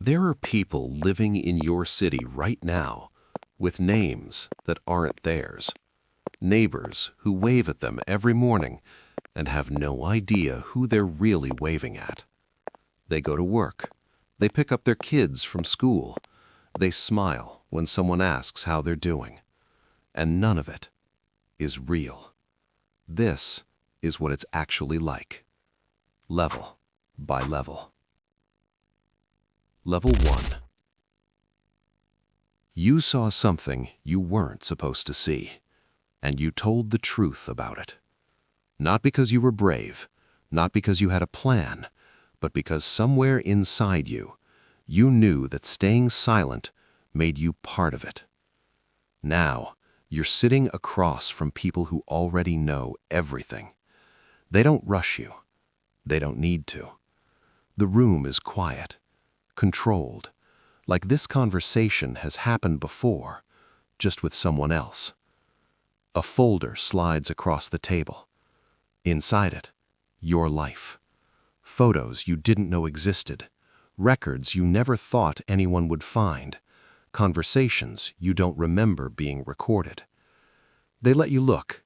There are people living in your city right now with names that aren't theirs. Neighbors who wave at them every morning and have no idea who they're really waving at. They go to work. They pick up their kids from school. They smile when someone asks how they're doing. And none of it is real. This is what it's actually like, level by level. Level 1. You saw something you weren't supposed to see, and you told the truth about it. Not because you were brave, not because you had a plan, but because somewhere inside you, you knew that staying silent made you part of it. Now, you're sitting across from people who already know everything. They don't rush you. They don't need to. The room is quiet, controlled, like this conversation has happened before, just with someone else. A folder slides across the table. Inside it, your life. Photos you didn't know existed, records you never thought anyone would find, conversations you don't remember being recorded. They let you look,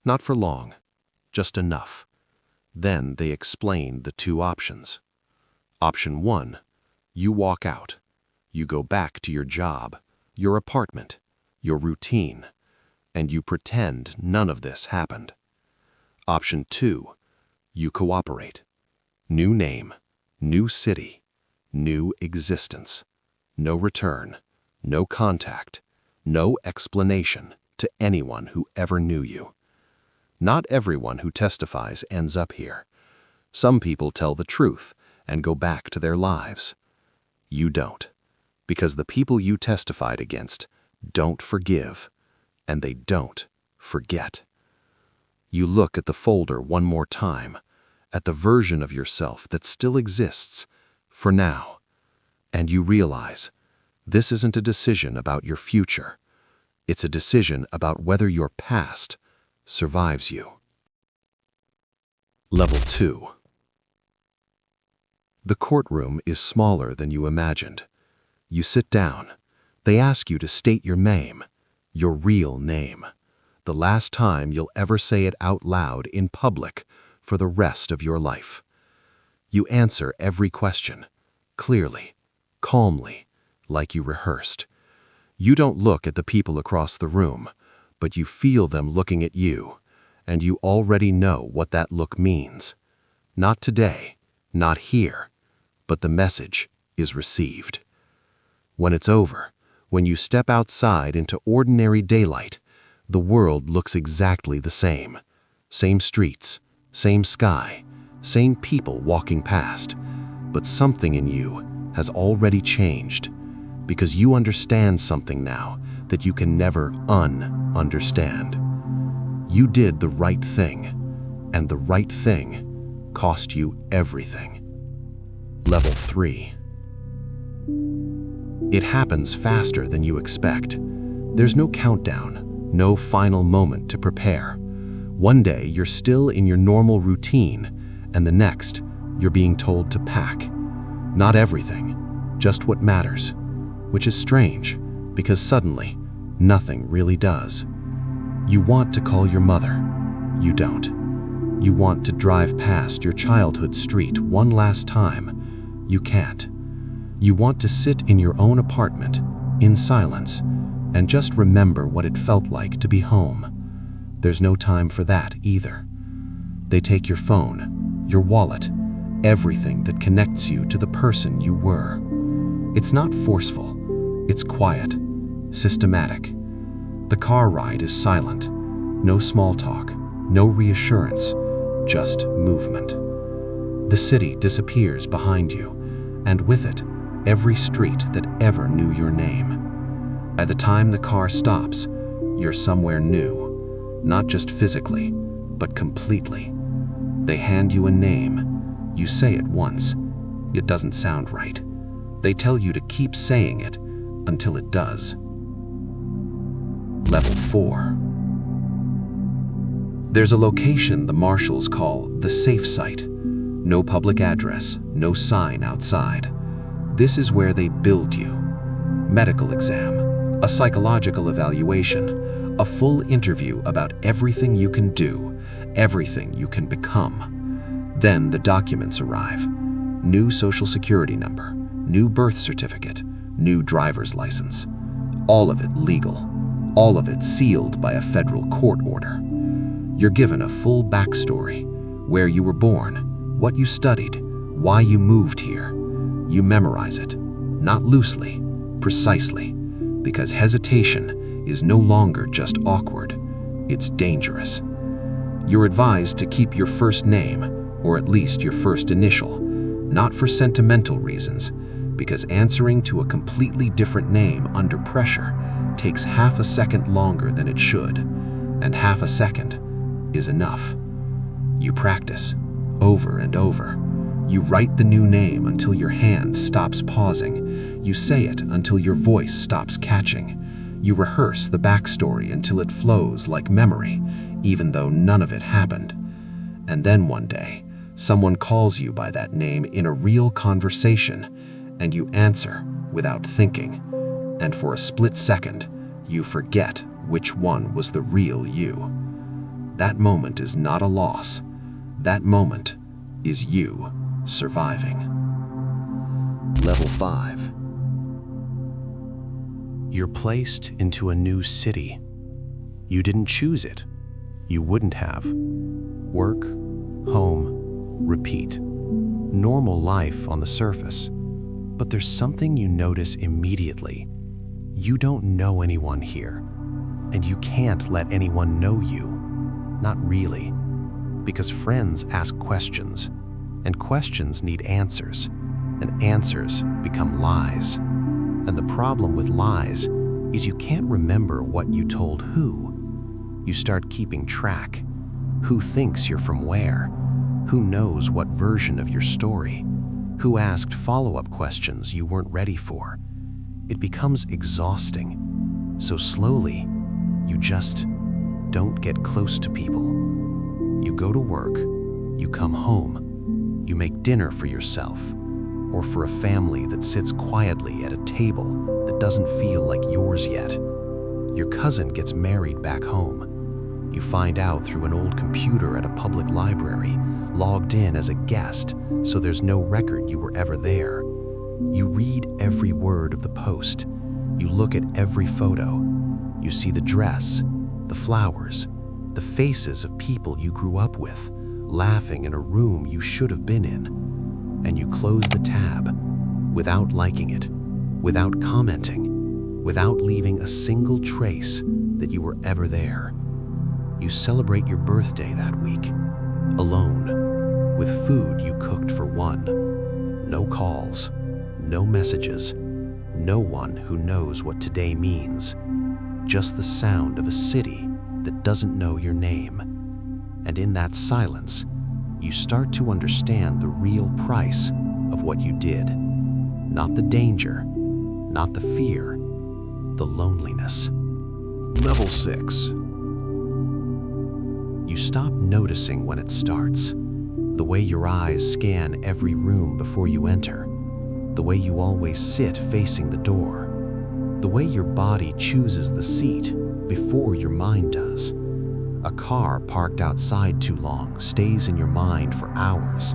not for long, just enough. Then they explain the two options. Option 1, you walk out. You go back to your job, your apartment, your routine, and you pretend none of this happened. Option 2, you cooperate. New name, new city, new existence. No return, no contact, no explanation to anyone who ever knew you. Not everyone who testifies ends up here. Some people tell the truth and go back to their lives. You don't, because the people you testified against don't forgive, and they don't forget. You look at the folder one more time, at the version of yourself that still exists, for now, and you realize this isn't a decision about your future. It's a decision about whether your past survives you. Level 2. The courtroom is smaller than you imagined. You sit down. They ask you to state your name, your real name, the last time you'll ever say it out loud in public for the rest of your life. You answer every question, clearly, calmly, like you rehearsed. You don't look at the people across the room, but you feel them looking at you, and you already know what that look means. Not today, not here, but the message is received. When it's over, when you step outside into ordinary daylight, the world looks exactly the same. Same streets, same sky, same people walking past, but something in you has already changed, because you understand something now that you can never un-understand. You did the right thing, and the right thing cost you everything. Level 3. It happens faster than you expect. There's no countdown, no final moment to prepare. One day you're still in your normal routine, and the next you're being told to pack. Not everything, just what matters, which is strange, because suddenly nothing really does. You want to call your mother. You don't. You want to drive past your childhood street one last time. You can't. You want to sit in your own apartment, in silence, and just remember what it felt like to be home. There's no time for that either. They take your phone, your wallet, everything that connects you to the person you were. It's not forceful. It's quiet, systematic. The car ride is silent. No small talk, no reassurance, just movement. The city disappears behind you, and with it, every street that ever knew your name. By the time the car stops, you're somewhere new, not just physically, but completely. They hand you a name. You say it once. It doesn't sound right. They tell you to keep saying it until it does. Level 4. There's a location the marshals call the safe site. No public address, no sign outside. This is where they build you. Medical exam, a psychological evaluation, a full interview about everything you can do, everything you can become. Then the documents arrive. New social security number, new birth certificate, new driver's license. All of it legal, all of it sealed by a federal court order. You're given a full backstory, where you were born, what you studied, why you moved here. You memorize it, not loosely, precisely, because hesitation is no longer just awkward, it's dangerous. You're advised to keep your first name, or at least your first initial, not for sentimental reasons, because answering to a completely different name under pressure takes half a second longer than it should, and half a second is enough. You practice, over and over. You write the new name until your hand stops pausing. You say it until your voice stops catching. You rehearse the backstory until it flows like memory, even though none of it happened. And then one day, someone calls you by that name in a real conversation, and you answer without thinking. And for a split second, you forget which one was the real you. That moment is not a loss. That moment is you surviving. Level 5. You're placed into a new city. You didn't choose it. You wouldn't have. Work, home, repeat. Normal life on the surface. But there's something you notice immediately. You don't know anyone here, and you can't let anyone know you. Not really, because friends ask questions, and questions need answers, and answers become lies. And the problem with lies is you can't remember what you told who. You start keeping track. Who thinks you're from where? Who knows what version of your story? Who asked follow-up questions you weren't ready for? It becomes exhausting. So slowly, you just don't get close to people. You go to work, you come home, you make dinner for yourself, or for a family that sits quietly at a table that doesn't feel like yours yet. Your cousin gets married back home. You find out through an old computer at a public library, logged in as a guest, so there's no record you were ever there. You read every word of the post. You look at every photo. You see the dress, the flowers, the faces of people you grew up with, laughing in a room you should have been in. And you close the tab, without liking it, without commenting, without leaving a single trace that you were ever there. You celebrate your birthday that week, alone, with food you cooked for one. No calls, no messages, no one who knows what today means. Just the sound of a city that doesn't know your name. And in that silence, you start to understand the real price of what you did. Not the danger, not the fear, the loneliness. Level 6. You stop noticing when it starts. The way your eyes scan every room before you enter. The way you always sit facing the door. The way your body chooses the seat before your mind does. A car parked outside too long stays in your mind for hours.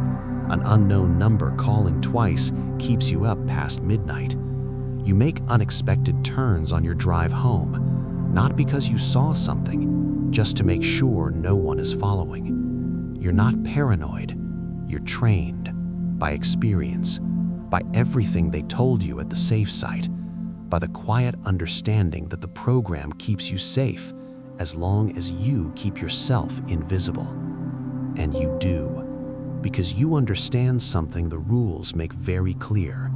An unknown number calling twice keeps you up past midnight. You make unexpected turns on your drive home, not because you saw something, just to make sure no one is following. You're not paranoid. You're trained by experience, by everything they told you at the safe site, by the quiet understanding that the program keeps you safe as long as you keep yourself invisible. And you do, because you understand something the rules make very clear.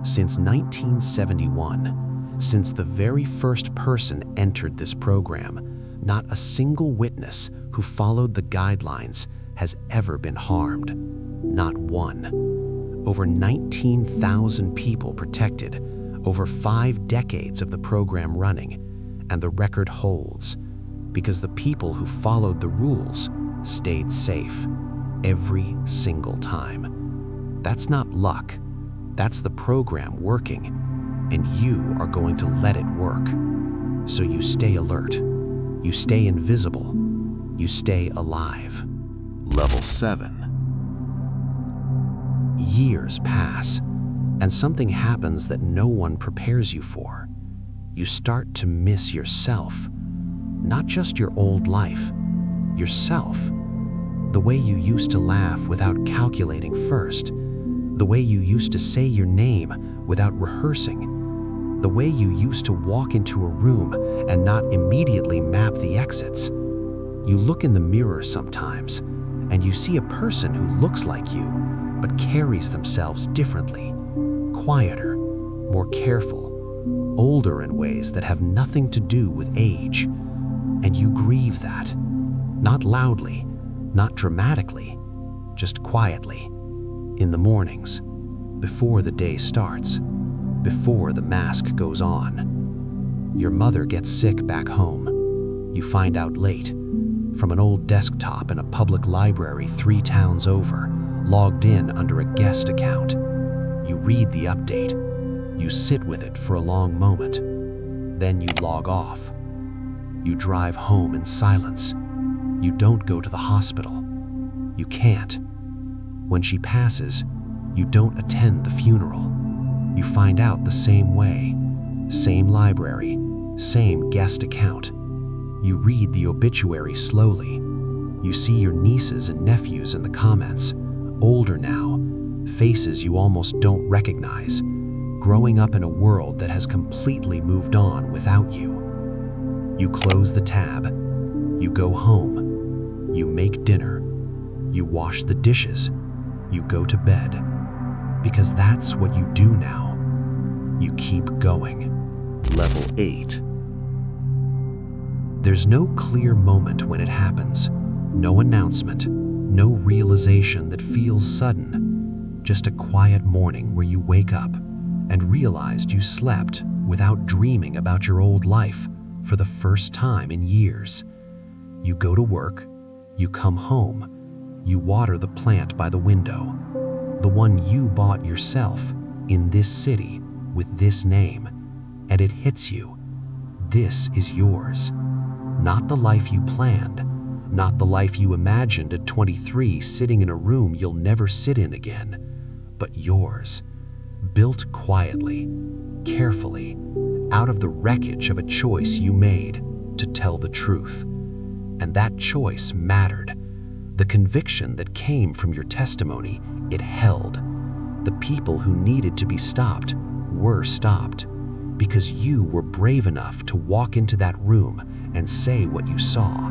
Since 1971, since the very first person entered this program, not a single witness who followed the guidelines has ever been harmed. Not one. Over 19,000 people protected, over 5 decades of the program running, and the record holds, because the people who followed the rules stayed safe every single time. That's not luck, That's the program working, and you are going to let it work. So you stay alert, you stay invisible, you stay alive. Level 7. Years pass, and something happens that no one prepares you for. You start to miss yourself, not just your old life, yourself. The way you used to laugh without calculating first, the way you used to say your name without rehearsing, the way you used to walk into a room and not immediately map the exits. You look in the mirror sometimes, and you see a person who looks like you, but carries themselves differently, quieter, more careful, older in ways that have nothing to do with age. And you grieve that, not loudly, not dramatically, just quietly, in the mornings, before the day starts, before the mask goes on. Your mother gets sick back home. You find out late, from an old desktop in a public library 3 towns over, logged in under a guest account. You read the update. You sit with it for a long moment. Then you log off. You drive home in silence. You don't go to the hospital. You can't. When she passes, you don't attend the funeral. You find out the same way, same library, same guest account. You read the obituary slowly. You see your nieces and nephews in the comments, older now, faces you almost don't recognize, growing up in a world that has completely moved on without you. You close the tab. You go home. You make dinner. You wash the dishes. You go to bed. Because that's what you do now. You keep going. Level 8. There's no clear moment when it happens. No announcement. No realization that feels sudden. Just a quiet morning where you wake up and realized you slept without dreaming about your old life for the first time in years. You go to work. You come home. You water the plant by the window. The one you bought yourself in this city with this name. And it hits you. This is yours. Not the life you planned. Not the life you imagined at 23 sitting in a room you'll never sit in again. But yours. Built quietly, carefully, out of the wreckage of a choice you made to tell the truth. And that choice mattered. The conviction that came from your testimony, it held. The people who needed to be stopped were stopped because you were brave enough to walk into that room and say what you saw.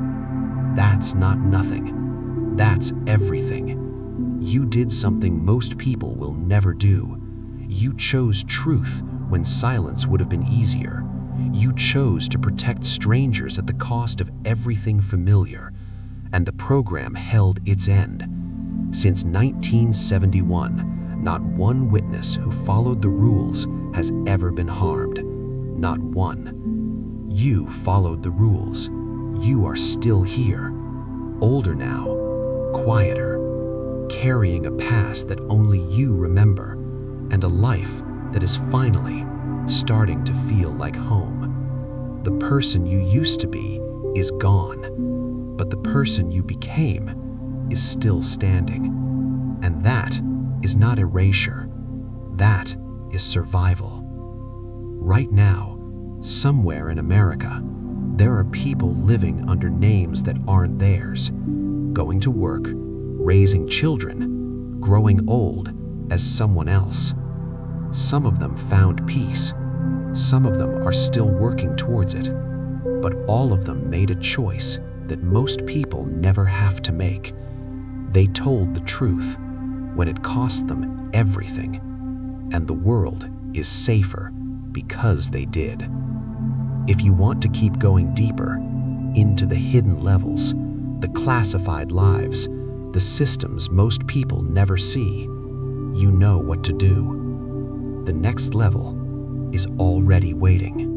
That's not nothing. That's everything. You did something most people will never do. You chose truth when silence would have been easier. You chose to protect strangers at the cost of everything familiar, and the program held its end. Since 1971, not one witness who followed the rules has ever been harmed. Not one. You followed the rules. You are still here. Older now, quieter, carrying a past that only you remember, and a life that is finally starting to feel like home. The person you used to be is gone, but the person you became is still standing. And that is not erasure. That is survival. Right now, somewhere in America, there are people living under names that aren't theirs, going to work, raising children, growing old as someone else. Some of them found peace. Some of them are still working towards it. But all of them made a choice that most people never have to make. They told the truth when it cost them everything. And the world is safer because they did. If you want to keep going deeper into the hidden levels, the classified lives, the systems most people never see, you know what to do. The next level is already waiting.